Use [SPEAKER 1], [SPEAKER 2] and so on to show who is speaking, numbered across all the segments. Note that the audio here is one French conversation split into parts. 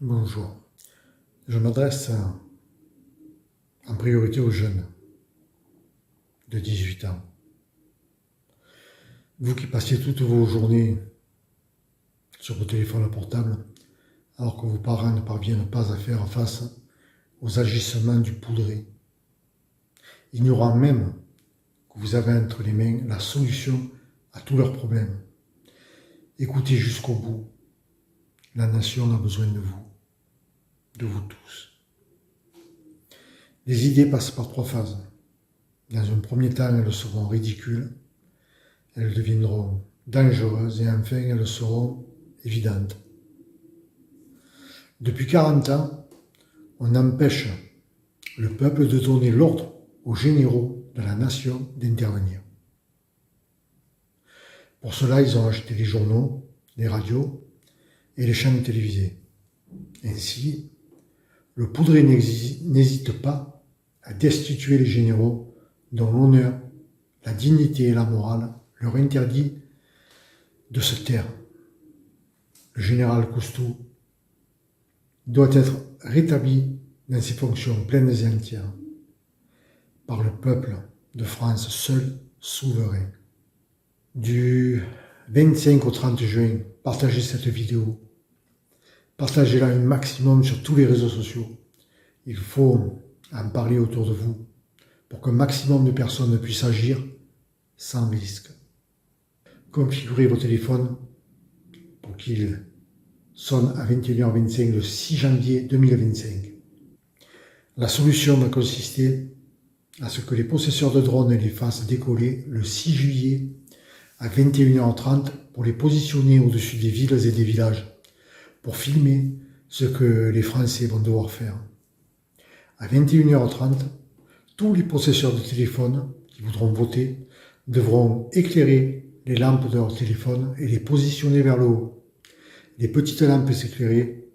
[SPEAKER 1] Bonjour. Je m'adresse en priorité aux jeunes de 18 ans. Vous qui passez toutes vos journées sur vos téléphones portables, alors que vos parents ne parviennent pas à faire face aux agissements du poudré, ignorant même que vous avez entre les mains la solution à tous leurs problèmes. Écoutez jusqu'au bout. La nation a besoin de vous tous. Les idées passent par 3 phases. Dans un premier temps, elles seront ridicules, elles deviendront dangereuses et enfin elles seront évidentes. Depuis 40 ans, on empêche le peuple de donner l'ordre aux généraux de la nation d'intervenir. Pour cela, ils ont acheté les journaux, les radios et les chaînes télévisées. Ainsi, le poudré n'hésite pas à destituer les généraux dont l'honneur, la dignité et la morale leur interdit de se taire. Le général Coustou doit être rétabli dans ses fonctions pleines et entières par le peuple de France seul souverain. Du 25 au 30 juin, partagez cette vidéo. Partagez-la un maximum sur tous les réseaux sociaux. Il faut en parler autour de vous pour qu'un maximum de personnes puissent agir sans risque. Configurez vos téléphones pour qu'ils sonnent à 21h25 le 6 janvier 2025. La solution va consister à ce que les possesseurs de drones les fassent décoller le 6 juillet à 21h30 pour les positionner au-dessus des villes et des villages, pour filmer ce que les Français vont devoir faire. À 21h30, tous les possesseurs de téléphones qui voudront voter devront éclairer les lampes de leur téléphone et les positionner vers le haut. Les petites lampes éclairées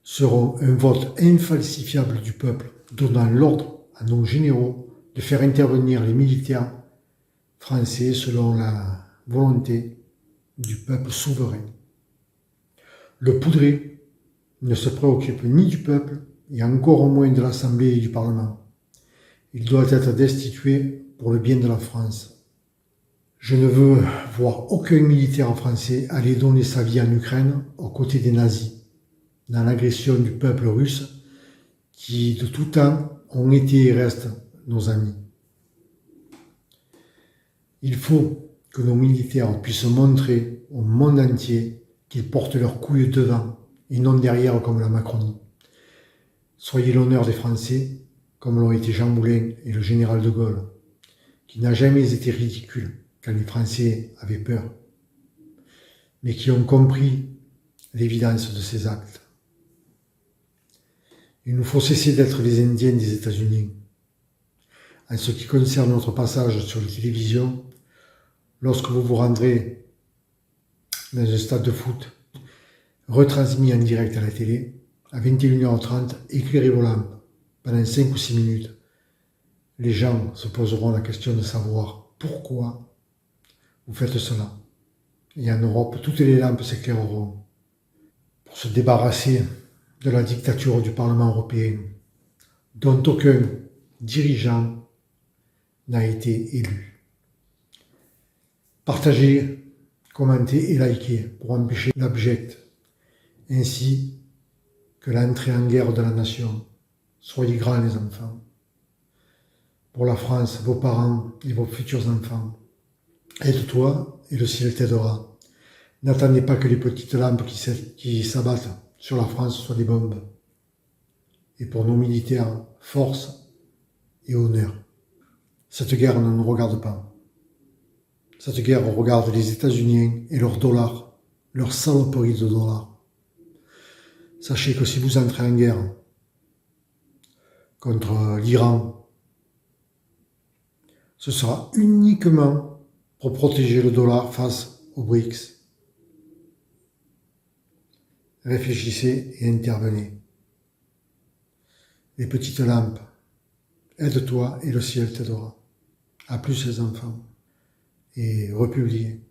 [SPEAKER 1] seront un vote infalsifiable du peuple, donnant l'ordre à nos généraux de faire intervenir les militaires français selon la volonté du peuple souverain. Le poudré ne se préoccupe ni du peuple, et encore moins de l'Assemblée et du Parlement. Il doit être destitué pour le bien de la France. Je ne veux voir aucun militaire français aller donner sa vie en Ukraine aux côtés des nazis, dans l'agression du peuple russe qui, de tout temps, ont été et restent nos amis. Il faut que nos militaires puissent montrer au monde entier qu'ils portent leurs couilles devant et non derrière comme la Macronie. Soyez l'honneur des Français, comme l'ont été Jean Moulin et le général de Gaulle, qui n'a jamais été ridicule quand les Français avaient peur, mais qui ont compris l'évidence de ces actes. Il nous faut cesser d'être les Indiens des États-Unis. En ce qui concerne notre passage sur les télévisions, lorsque vous vous rendrez dans un stade de foot, retransmis en direct à la télé, à 21h30, éclairez vos lampes pendant 5 ou 6 minutes. Les gens se poseront la question de savoir pourquoi vous faites cela. Et en Europe, toutes les lampes s'éclaireront pour se débarrasser de la dictature du Parlement européen, dont aucun dirigeant n'a été élu. Partagez, commentez et likez pour empêcher l'abject, ainsi que l'entrée en guerre de la nation. Soyez grands les enfants. Pour la France, vos parents et vos futurs enfants. Aide-toi et le ciel t'aidera. N'attendez pas que les petites lampes qui s'abattent sur la France soient des bombes. Et pour nos militaires, force et honneur. Cette guerre ne nous regarde pas. Cette guerre regarde les États-Unis et leurs dollars, leurs saloperies de dollars. Sachez que si vous entrez en guerre contre l'Iran, ce sera uniquement pour protéger le dollar face aux BRICS. Réfléchissez et intervenez. Les petites lampes, aide-toi et le ciel t'aidera. À plus les enfants. Et republiez.